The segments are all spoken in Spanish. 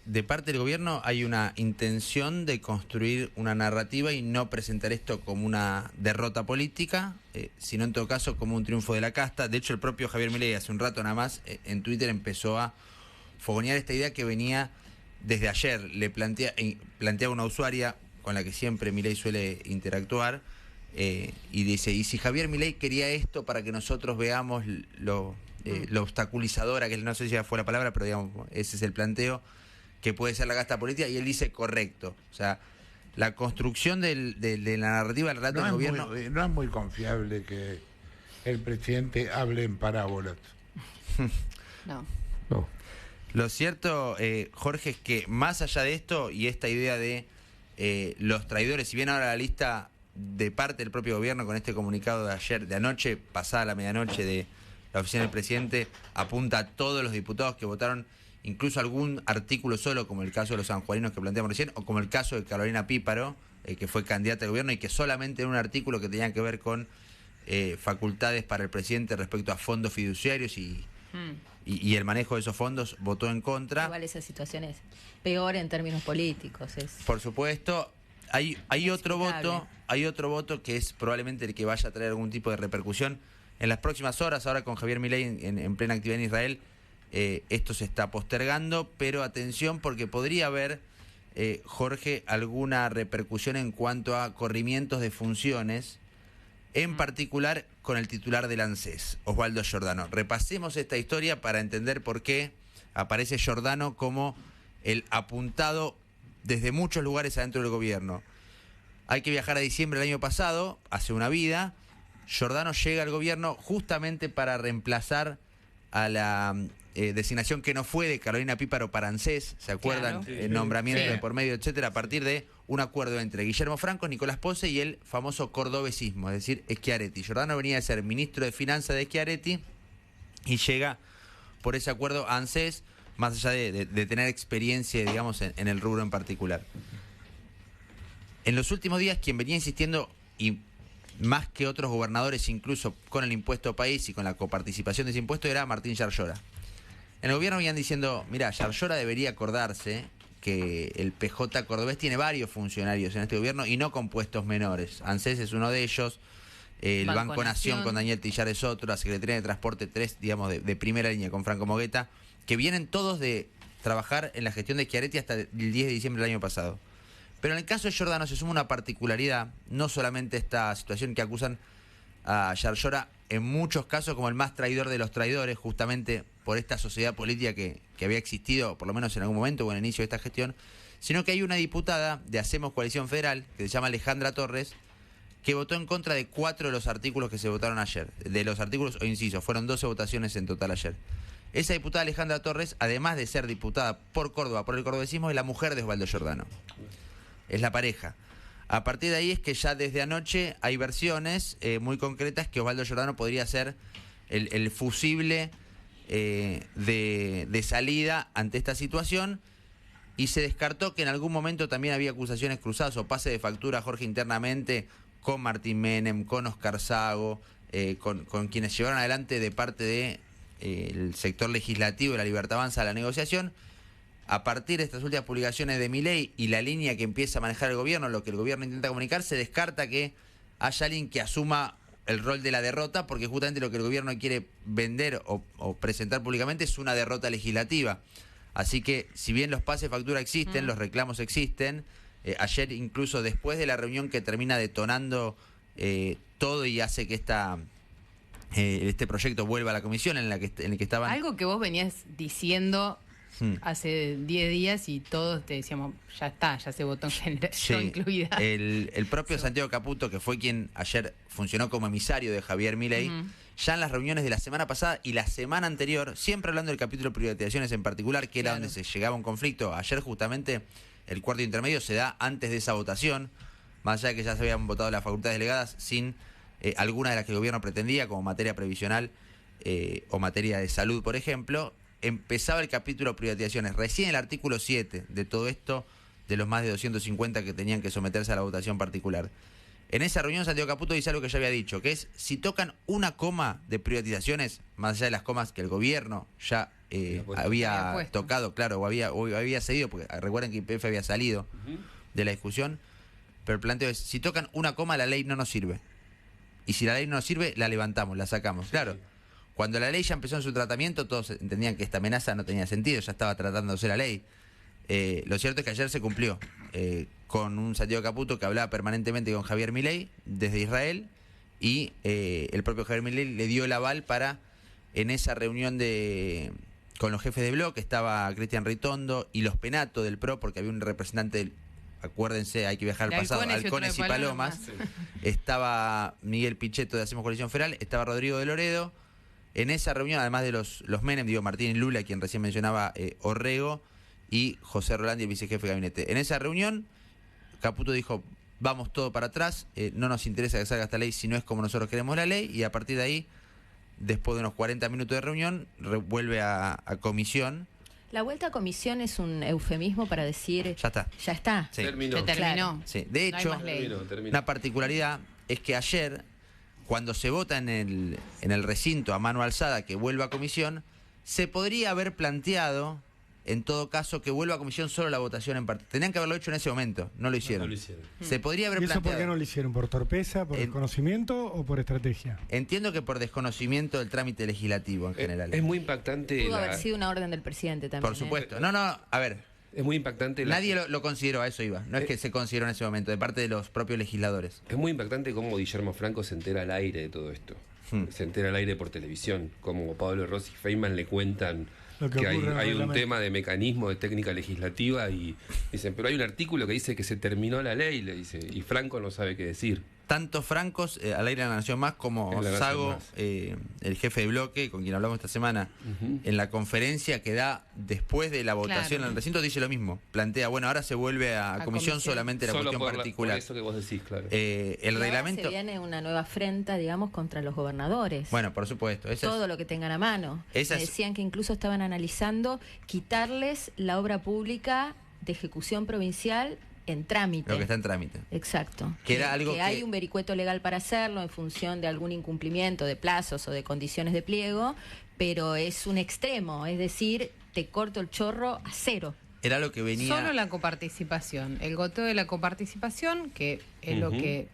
De parte del gobierno hay una intención de construir una narrativa y no presentar esto como una derrota política, sino en todo caso como un triunfo de la casta. De hecho, el propio Javier Milei hace un rato nada más en Twitter empezó a fogonear esta idea que venía desde ayer. Le plantea una usuaria con la que siempre Milei suele interactuar y dice, ¿y si Javier Milei quería esto para que nosotros veamos lo obstaculizadora, que no sé si ya fue la palabra, pero digamos, ese es el planteo, que puede ser la casta política? Y él dice correcto. O sea, la construcción de la narrativa del relato del gobierno... No es muy confiable que el presidente hable en parábolas. No. Lo cierto, Jorge, es que más allá de esto y esta idea de los traidores, si bien ahora la lista de parte del propio gobierno con este comunicado de ayer, de anoche, pasada la medianoche de la oficina del presidente, apunta a todos los diputados que votaron incluso algún artículo solo, como el caso de los sanjuaninos que planteamos recién, o como el caso de Carolina Píparo, que fue candidata al gobierno y que solamente en un artículo que tenía que ver con facultades para el presidente respecto a fondos fiduciarios y el manejo de esos fondos votó en contra. Igual esa situación es peor en términos políticos. Por supuesto, hay otro voto que es probablemente el que vaya a traer algún tipo de repercusión en las próximas horas. Ahora con Javier Milei en plena actividad en Israel, esto se está postergando, pero atención porque podría haber, Jorge, alguna repercusión en cuanto a corrimientos de funciones, en particular con el titular del ANSES, Osvaldo Giordano. Repasemos esta historia para entender por qué aparece Giordano como el apuntado desde muchos lugares adentro del gobierno. Hay que viajar a diciembre del año pasado, hace una vida. Giordano llega al gobierno justamente para reemplazar a la designación que no fue de Carolina Píparo para ANSES, ¿se acuerdan? Claro. El nombramiento de por medio, etcétera, a partir de un acuerdo entre Guillermo Franco, Nicolás Pose y el famoso cordobesismo, es decir, Schiaretti. Giordano venía de ser ministro de Finanzas de Schiaretti y llega por ese acuerdo a ANSES, más allá de tener experiencia, digamos, en el rubro en particular. En los últimos días, quien venía insistiendo, y más que otros gobernadores, incluso con el impuesto país y con la coparticipación de ese impuesto, era Martín Yarlora. En el gobierno venían diciendo, mira, Yarlora debería acordarse que el PJ cordobés tiene varios funcionarios en este gobierno y no con puestos menores. ANSES es uno de ellos, el Banco Nación con Daniel Tillar es otro, la Secretaría de Transporte 3, digamos, de primera línea con Franco Mogueta, que vienen todos de trabajar en la gestión de Schiaretti hasta el 10 de diciembre del año pasado. Pero en el caso de Giordano se suma una particularidad, no solamente esta situación que acusan a Yarlora en muchos casos como el más traidor de los traidores, justamente por esta sociedad política que había existido, por lo menos en algún momento o en el inicio de esta gestión, sino que hay una diputada de Hacemos Coalición Federal, que se llama Alejandra Torres, que votó en contra de 4 de los artículos que se votaron ayer. De los artículos o incisos, fueron 12 votaciones en total ayer. Esa diputada Alejandra Torres, además de ser diputada por Córdoba, por el cordobesismo, es la mujer de Osvaldo Giordano. Es la pareja. A partir de ahí es que ya desde anoche hay versiones muy concretas que Osvaldo Giordano podría ser el fusible de salida ante esta situación, y se descartó que en algún momento también había acusaciones cruzadas o pase de factura, Jorge, internamente con Martín Menem, con Oscar Sago, con quienes llevaron adelante de parte de el sector legislativo de la Libertad Avanza la negociación. A partir de estas últimas publicaciones de Milei y la línea que empieza a manejar el gobierno, lo que el gobierno intenta comunicar, se descarta que haya alguien que asuma el rol de la derrota, porque justamente lo que el gobierno quiere vender o presentar públicamente es una derrota legislativa. Así que, si bien los pases de factura existen, los reclamos existen, ayer incluso después de la reunión que termina detonando todo y hace que este proyecto vuelva a la comisión en el que estaban... Algo que vos venías diciendo hace 10 días y todos te decíamos, ya está, ya se votó en generación incluida. El propio Santiago Caputo, que fue quien ayer funcionó como emisario de Javier Milei, ya en las reuniones de la semana pasada y la semana anterior, siempre hablando del capítulo de privatizaciones en particular, que era donde se llegaba a un conflicto. Ayer justamente el cuarto intermedio se da antes de esa votación, más allá de que ya se habían votado las facultades delegadas sin alguna de las que el gobierno pretendía, como materia previsional o materia de salud, por ejemplo. Empezaba el capítulo de privatizaciones. Recién el artículo 7 de todo esto, de los más de 250 que tenían que someterse a la votación particular. En esa reunión Santiago Caputo dice algo que ya había dicho, que es, si tocan una coma de privatizaciones, más allá de las comas que el gobierno ya había tocado, claro, o había cedido, porque recuerden que YPF había salido de la discusión, pero el planteo es, si tocan una coma, la ley no nos sirve. Y si la ley no nos sirve, la levantamos, la sacamos. Claro, cuando la ley ya empezó en su tratamiento, todos entendían que esta amenaza no tenía sentido, ya estaba tratándose la ley. Lo cierto es que ayer se cumplió, con un Santiago Caputo que hablaba permanentemente con Javier Milei desde Israel, y el propio Javier Milei le dio el aval para, en esa reunión con los jefes de bloque, estaba Cristian Ritondo y los Penato del PRO, porque había un representante del, acuérdense, hay que viajar al pasado, Halcones y Palomas, estaba Miguel Pichetto de Hacemos Coalición Federal, estaba Rodrigo de Loredo. En esa reunión, además de los Menem, Martín y Lula, quien recién mencionaba, Orrego, y José Rolandi, el vicejefe de gabinete. En esa reunión, Caputo dijo, vamos todo para atrás, no nos interesa que salga esta ley si no es como nosotros queremos la ley, y a partir de ahí, después de unos 40 minutos de reunión, vuelve a comisión. La vuelta a comisión es un eufemismo para decir... Ya está. Ya está. Sí. Terminó. Se terminó. Sí. De hecho, una particularidad es que ayer, cuando se vota en el recinto a mano alzada que vuelva a comisión, se podría haber planteado, en todo caso, que vuelva a comisión solo la votación en parte. Tenían que haberlo hecho en ese momento, no lo hicieron. No lo hicieron. Se podría haber ¿Y eso planteado. por qué no lo hicieron? ¿Por torpeza, por desconocimiento o por estrategia? Entiendo que por desconocimiento del trámite legislativo en general. Es muy impactante. Pudo haber sido una orden del presidente también. Por supuesto. No, a ver. Es muy impactante. Nadie lo consideró, a eso iba. No es que se consideró en ese momento, de parte de los propios legisladores. Es muy impactante cómo Guillermo Franco se entera al aire de todo esto. Se entera al aire por televisión. Como Pablo Rossi y Feynman le cuentan que hay un tema de mecanismo de técnica legislativa y dicen, pero hay un artículo que dice que se terminó la ley, le dice, y Franco no sabe qué decir. Tanto Francos, al aire de la Nación Más, como Sago, el jefe de bloque, con quien hablamos esta semana, en la conferencia que da después de la votación en el recinto, dice lo mismo. Plantea, bueno, ahora se vuelve a comisión solamente la cuestión particular. Por eso que vos decís, claro. El reglamento... se viene una nueva afrenta, digamos, contra los gobernadores. Bueno, por supuesto. Todo lo que tengan a mano. Me decían que incluso estaban analizando quitarles la obra pública de ejecución provincial en trámite. Lo que está en trámite. Exacto. Que era algo que hay un vericueto legal para hacerlo en función de algún incumplimiento de plazos o de condiciones de pliego, pero es un extremo, es decir, te corto el chorro a cero. Era lo que venía... Solo la coparticipación. El goteo de la coparticipación, que es lo que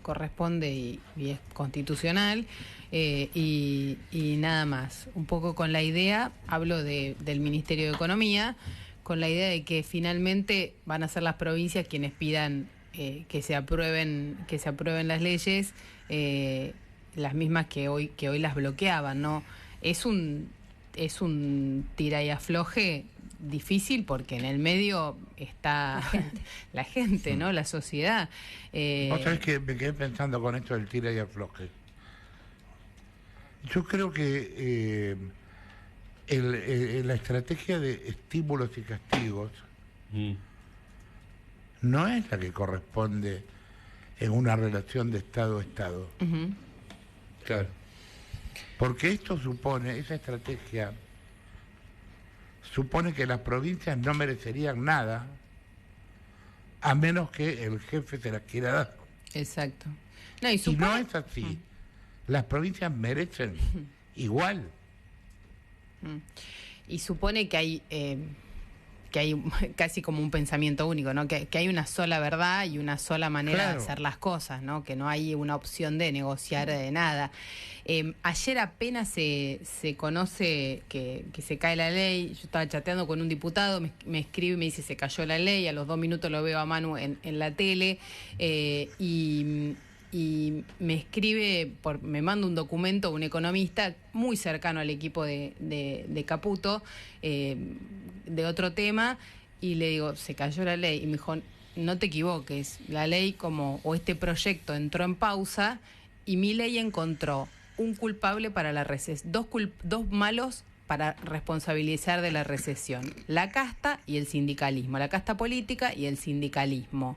corresponde y es constitucional, y nada más. Un poco con la idea, hablo del Ministerio de Economía, con la idea de que finalmente van a ser las provincias quienes pidan que se aprueben las leyes, las mismas que hoy las bloqueaban, ¿no? Es un tira y afloje difícil porque en el medio está la gente, ¿no? La sociedad. Vos sabés que me quedé pensando con esto del tira y afloje. Yo creo que la estrategia de estímulos y castigos no es la que corresponde en una relación de Estado a Estado. Claro. Porque esa estrategia supone que las provincias no merecerían nada a menos que el jefe se las quiera dar. Exacto. Y no es así. Las provincias merecen igual. Y supone que hay casi como un pensamiento único, ¿no? Que hay una sola verdad y una sola manera de hacer las cosas, ¿no? Que no hay una opción de negociar de nada. Ayer apenas se conoce que se cae la ley. Yo estaba chateando con un diputado, me escribe y me dice se cayó la ley, a los 2 minutos lo veo a Manu en la tele, y me escribe, me manda un documento, un economista muy cercano al equipo de Caputo, de otro tema, y le digo, se cayó la ley, y me dijo, no te equivoques, la ley o este proyecto entró en pausa, y Milei encontró un culpable para la recesión, dos malos para responsabilizar de la recesión, la casta y el sindicalismo, la casta política y el sindicalismo.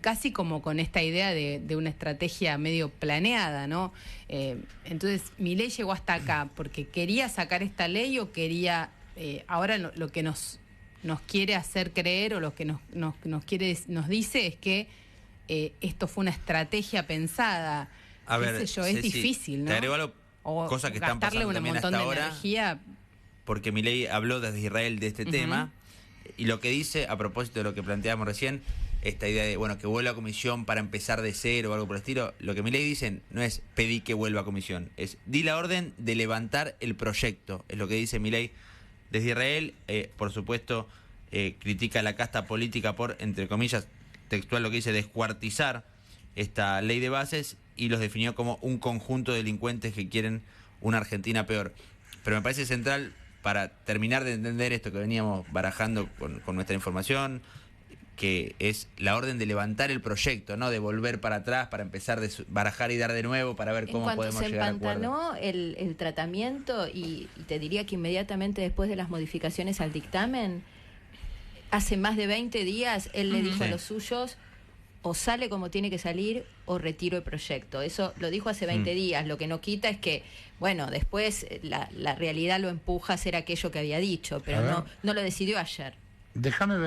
Casi como con esta idea de una estrategia medio planeada, ¿no? Entonces, Milei llegó hasta acá porque quería sacar esta ley o quería... ahora lo que nos quiere hacer creer o lo que nos dice es que esto fue una estrategia pensada. A ver, qué sé yo, es difícil, ¿no? Te agrego algo, o cosas que están pasando un también montón hasta de ahora, energía. porque Milei habló desde Israel de este tema, y lo que dice, a propósito de lo que planteábamos recién, esta idea de, bueno, que vuelva a comisión para empezar de cero o algo por el estilo, lo que Milei dice no es pedí que vuelva a comisión, es di la orden de levantar el proyecto, es lo que dice Milei desde Israel. Por supuesto, critica la casta política por, entre comillas, textual lo que dice, descuartizar esta ley de bases, y los definió como un conjunto de delincuentes que quieren una Argentina peor. Pero me parece central, para terminar de entender esto que veníamos barajando con nuestra información, que es la orden de levantar el proyecto, no de volver para atrás para empezar de barajar y dar de nuevo para ver cómo podemos llegar a acuerdo. En cuanto se empantanó el tratamiento, y te diría que inmediatamente después de las modificaciones al dictamen, hace más de 20 días él le dijo a los suyos: o sale como tiene que salir o retiro el proyecto. Eso lo dijo hace 20 días. Lo que no quita es que, bueno, después la realidad lo empuja a hacer aquello que había dicho, pero no lo decidió ayer. Déjame